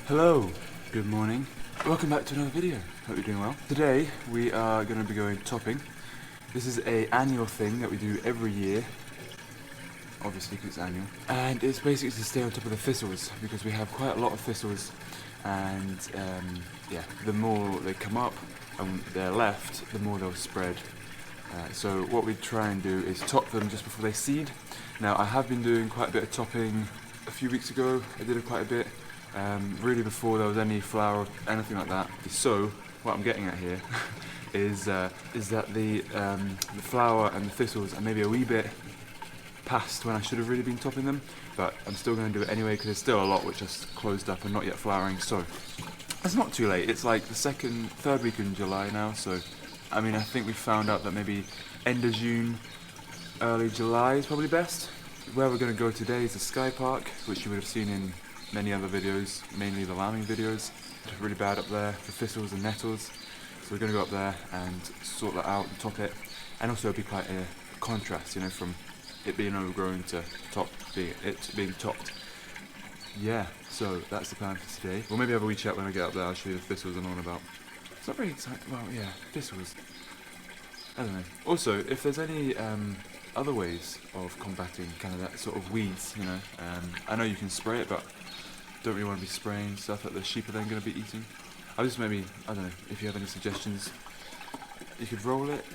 Hello, good morning. Welcome back to another video. Hope you're doing well. Today we are going to be going topping. This is an annual thing that we do every year, obviously because it's annual. And it's basically to stay on top of the thistles because we have quite a lot of thistles, and yeah, the more they come up and they're left, the more they'll spread. So what we try and do is top them just before they seed. Now I have been doing quite a bit of topping a few weeks ago. I did it quite a bit. Really before there was any flower or anything like that. So what I'm getting at here is that the flower and the thistles are maybe a wee bit past when I should have really been topping them, but I'm still going to do it anyway because there's still a lot which is closed up and not yet flowering. So it's not too late. It's like the third week in July now. So I mean, I think we found out that maybe end of June, early July is probably best. Where we're going to go today is the Sky Park, which you would have seen in many other videos, mainly the lambing videos. It's really bad up there for thistles and nettles, so we're going to go up there and sort that out and top it. And also it'll be quite a contrast, you know, from it being overgrown to it being topped. Yeah, so that's the plan for today. We'll maybe have a wee chat when I get up there. I'll show you the thistles I'm on about. It's not very exciting. Well, yeah, thistles. I don't know. Also, if there's any other ways of combating kind of that sort of weeds, you know, I know you can spray it, but don't really want to be spraying stuff that the sheep are then going to be eating. I don't know, if you have any suggestions. You could roll it.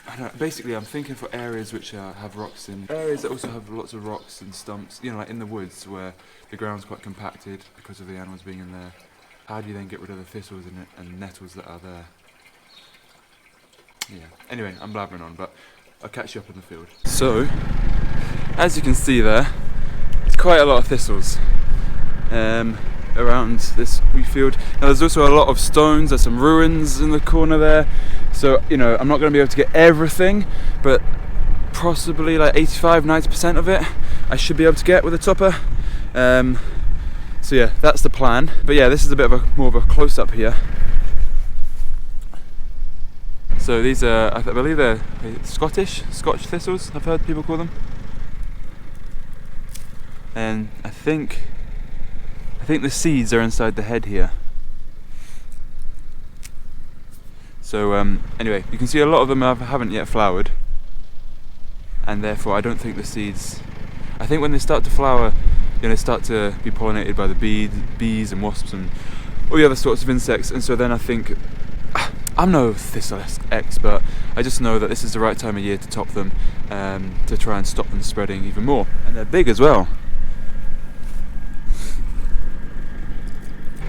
I don't know, basically I'm thinking for areas which have rocks in, areas that also have lots of rocks and stumps, you know, like in the woods where the ground's quite compacted because of the animals being in there. How do you then get rid of the thistles and nettles that are there? Yeah, anyway, I'm blabbering on, but I'll catch you up in the field. So, as you can see there, it's quite a lot of thistles around this wheat field. Now there's also a lot of stones, there's some ruins in the corner there, so you know, I'm not going to be able to get everything, but possibly like 85-90% of it I should be able to get with a topper. So yeah, that's the plan. But yeah, this is a bit of more of a close-up here. So these are, I believe they're Scotch thistles, I've heard people call them. And I think the seeds are inside the head here. So anyway, you can see a lot of them haven't yet flowered, and therefore I don't think the seeds, I think when they start to flower, you know, they start to be pollinated by the bees and wasps and all the other sorts of insects, and so then I think, I'm no thistle expert, I just know that this is the right time of year to top them, to try and stop them spreading even more. And they're big as well.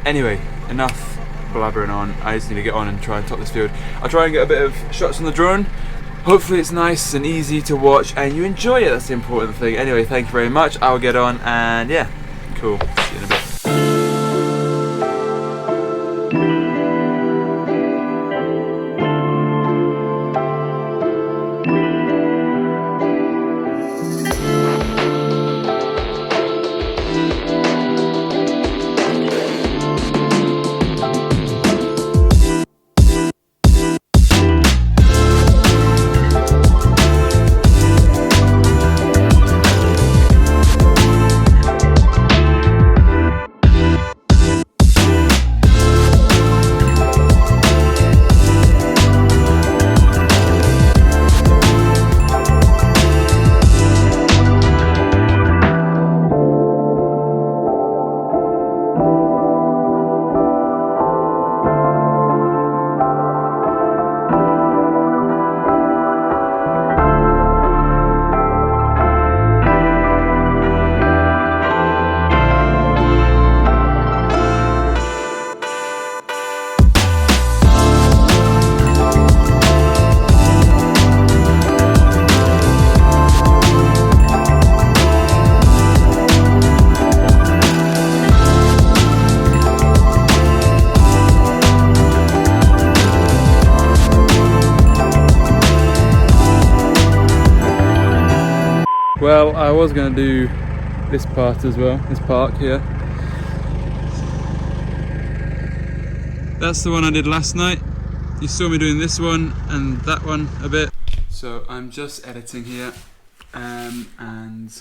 Anyway, enough blabbering on. I just need to get on and try and top this field. I'll try and get a bit of shots on the drone. Hopefully it's nice and easy to watch and you enjoy it, that's the important thing. Anyway, thank you very much. I'll get on and yeah, cool. See you in a bit. Well, I was going to do this part as well, this park here. That's the one I did last night. You saw me doing this one and that one a bit. So I'm just editing here, and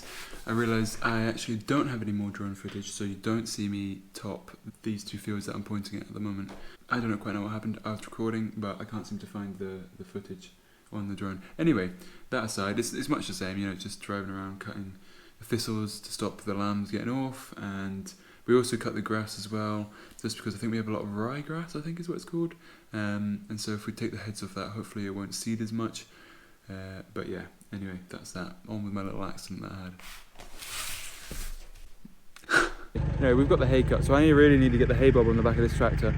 I realised I actually don't have any more drone footage, so you don't see me top these two fields that I'm pointing at the moment. I don't quite know what happened. I was recording, but I can't seem to find the footage on the drone. Anyway, that aside, it's much the same, you know, just driving around cutting the thistles to stop the lambs getting off, and we also cut the grass as well, just because I think we have a lot of ryegrass, I think is what it's called, and so if we take the heads off that, hopefully it won't seed as much. But yeah, anyway, that's that. On with my little accident that I had. Anyway, we've got the hay cut, so I really need to get the hay bob on the back of this tractor.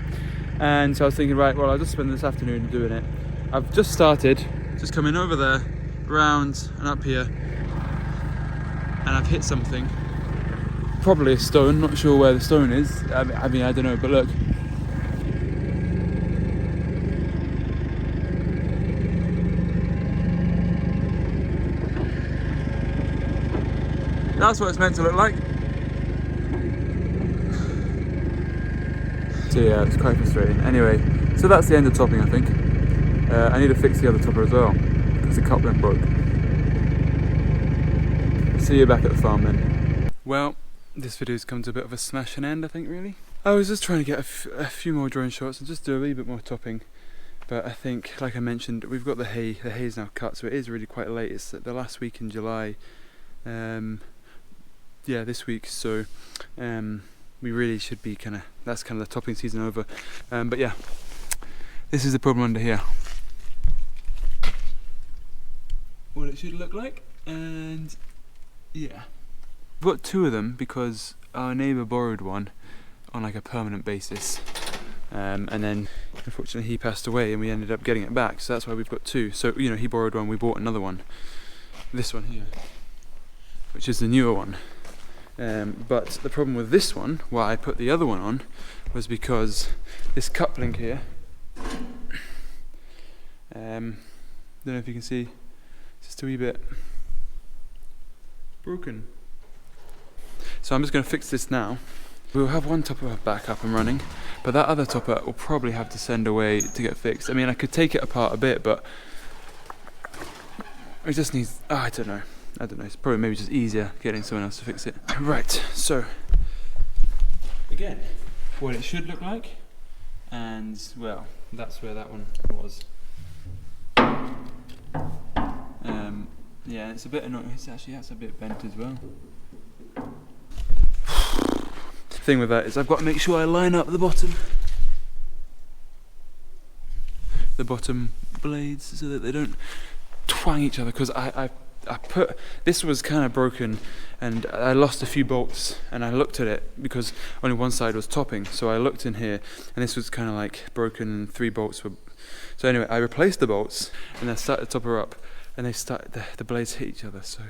And so I was thinking, right, well, I'll just spend this afternoon doing it. I've just started, just coming over there, round and up here, and I've hit something. Probably a stone, not sure where the stone is. I mean, I don't know, but look. That's what it's meant to look like. So yeah, it's quite frustrating. Anyway, so that's the end of topping, I think. I need to fix the other topper as well, because the coupling broke. See you back at the farm then. Well, this video's come to a bit of a smash and end, I think, really. I was just trying to get a few more drone shots and just do a wee bit more topping. But I think, like I mentioned, we've got the hay's now cut, so it is really quite late. It's the last week in July. Yeah, this week, so we really should be that's kind of the topping season over. But yeah, this is the problem under here. What it should look like, and yeah. We've got two of them because our neighbour borrowed one on like a permanent basis. And then unfortunately he passed away and we ended up getting it back, so that's why we've got two. So, you know, he borrowed one, we bought another one. This one here, which is the newer one. But the problem with this one, why I put the other one on, was because this coupling here, don't know if you can see, it's just a wee bit broken. So I'm just going to fix this now. We'll have one topper back up and running, but that other topper will probably have to send away to get fixed. I mean, I could take it apart a bit, but it just needs, I don't know, it's probably maybe just easier getting someone else to fix it. Right, so again, what it should look like, and well, that's where that one was. Yeah, it's a bit annoying, that's a bit bent as well. The thing with that is I've got to make sure I line up the bottom blades so that they don't twang each other, because I put, this was kind of broken and I lost a few bolts, and I looked at it because only one side was topping, so I looked in here and this was kind of like broken and 3 bolts were, so anyway I replaced the bolts and I started the topper up and they started, the blades hit each other, so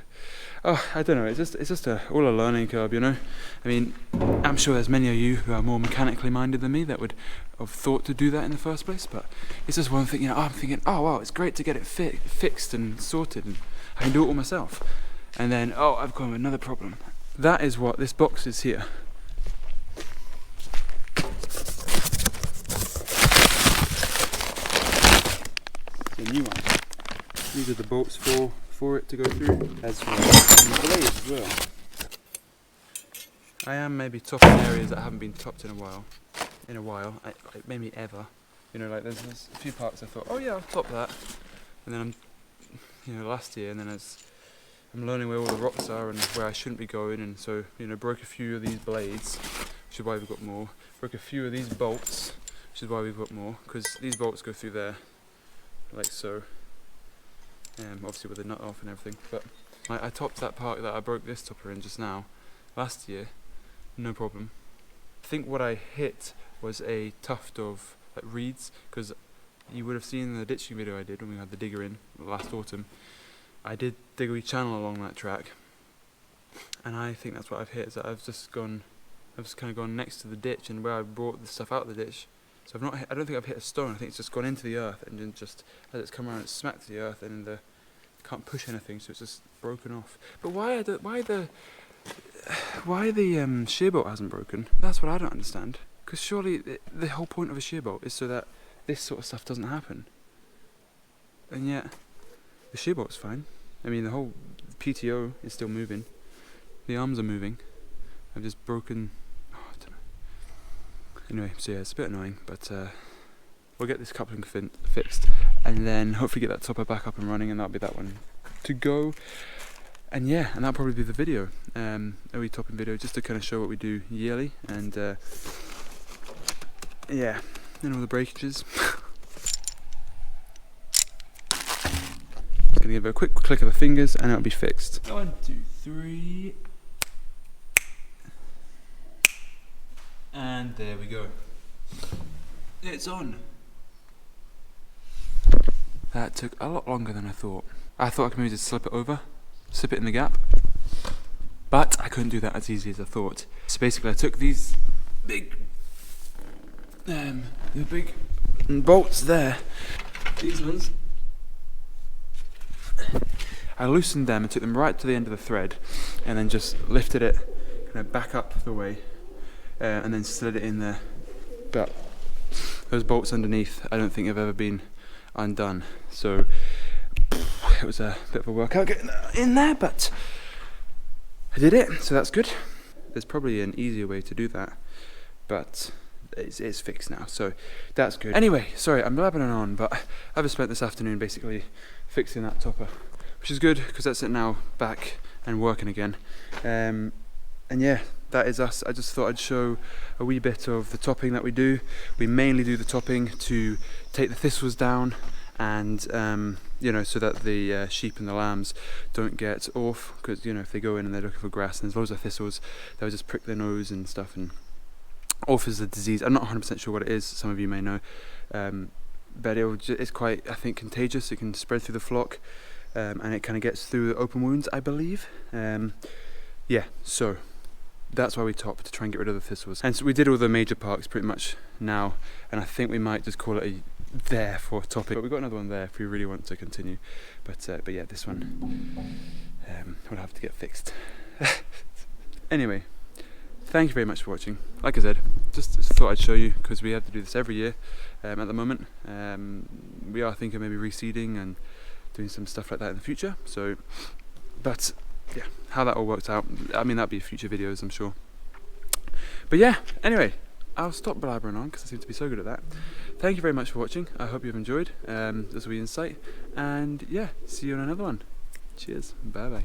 I don't know, it's just all a learning curve, you know. I mean, I'm sure there's many of you who are more mechanically minded than me that would have thought to do that in the first place, but it's just one thing, you know, I'm thinking, oh wow, it's great to get it fixed and sorted and I can do it all myself. And then, oh, I've got another problem. That is what this box is here. It's a new one. These are the bolts for it to go through, as well as the blades as well. I am maybe topping areas that haven't been topped in a while, maybe ever. You know, like there's a few parts I thought, oh yeah, I'll top that, and then last year, and then as I'm learning where all the rocks are and where I shouldn't be going, and so, you know, broke a few of these blades, which is why we've got more. Broke a few of these bolts, which is why we've got more, because these bolts go through there, like so. Obviously with the nut off and everything, but I topped that part that I broke this topper in just now, last year, no problem. I think what I hit was a tuft of like reeds, because you would have seen in the ditching video I did when we had the digger in last autumn, I did dig a wee channel along that track, and I think that's what I've hit, is that I've just kind of gone next to the ditch and where I brought the stuff out of the ditch. So I don't think I've hit a stone, I think it's just gone into the earth and then just, as it's come around, it's smacked the earth and can't push anything, so it's just broken off. But why the shear bolt hasn't broken, that's what I don't understand. Because surely the whole point of a shear bolt is so that this sort of stuff doesn't happen. And yet, the shear bolt's fine. I mean, the whole PTO is still moving. the arms are moving. I've just broken, oh, I don't know. Anyway, so yeah, it's a bit annoying, but we'll get this coupling fixed, and then hopefully get that topper back up and running, and that'll be that one to go. And yeah, and that'll probably be the video, a wee topping video, just to kind of show what we do yearly, and yeah, and all the breakages. Just gonna give it a quick click of the fingers, and it'll be fixed. 1, 2, 3. And there we go. It's on. That took a lot longer than I thought. I thought I could maybe just slip it over, slip it in the gap, but I couldn't do that as easy as I thought. So basically I took these big the big bolts there, these ones, I loosened them and took them right to the end of the thread, and then just lifted it kind of back up the way, and then slid it in there. But those bolts underneath, I don't think have ever been undone, so it was a bit of a workout getting in there, but I did it, so that's good. There's probably an easier way to do that, but it's fixed now, so that's good. Anyway, sorry, I'm blabbering on, but I've just spent this afternoon basically fixing that topper, which is good because that's it now back and working again. And yeah, that is us. I just thought I'd show a wee bit of the topping that we do. We mainly do the topping to take the thistles down, and you know, so that the sheep and the lambs don't get off, because you know, if they go in and they're looking for grass and there's loads of thistles, they'll just prick their nose and stuff, and off is a disease. I'm not 100% sure what it is, some of you may know, but it's quite, I think, contagious. It can spread through the flock, and it kind of gets through the open wounds, I believe. Yeah, so that's why we top, to try and get rid of the thistles. And so we did all the major parks pretty much now, and I think we might just call it a there for topping, but we've got another one there if we really want to continue, but yeah, this one will have to get fixed. Anyway, thank you very much for watching. Like I said, just thought I'd show you, because we have to do this every year at the moment. We are thinking maybe reseeding and doing some stuff like that in the future, so, but yeah, how that all works out, I mean, that'll be future videos, I'm sure. But yeah, anyway, I'll stop blabbering on because I seem to be so good at that. Thank you very much for watching. I hope you've enjoyed this wee insight, and yeah, see you on another one. Cheers. Bye bye.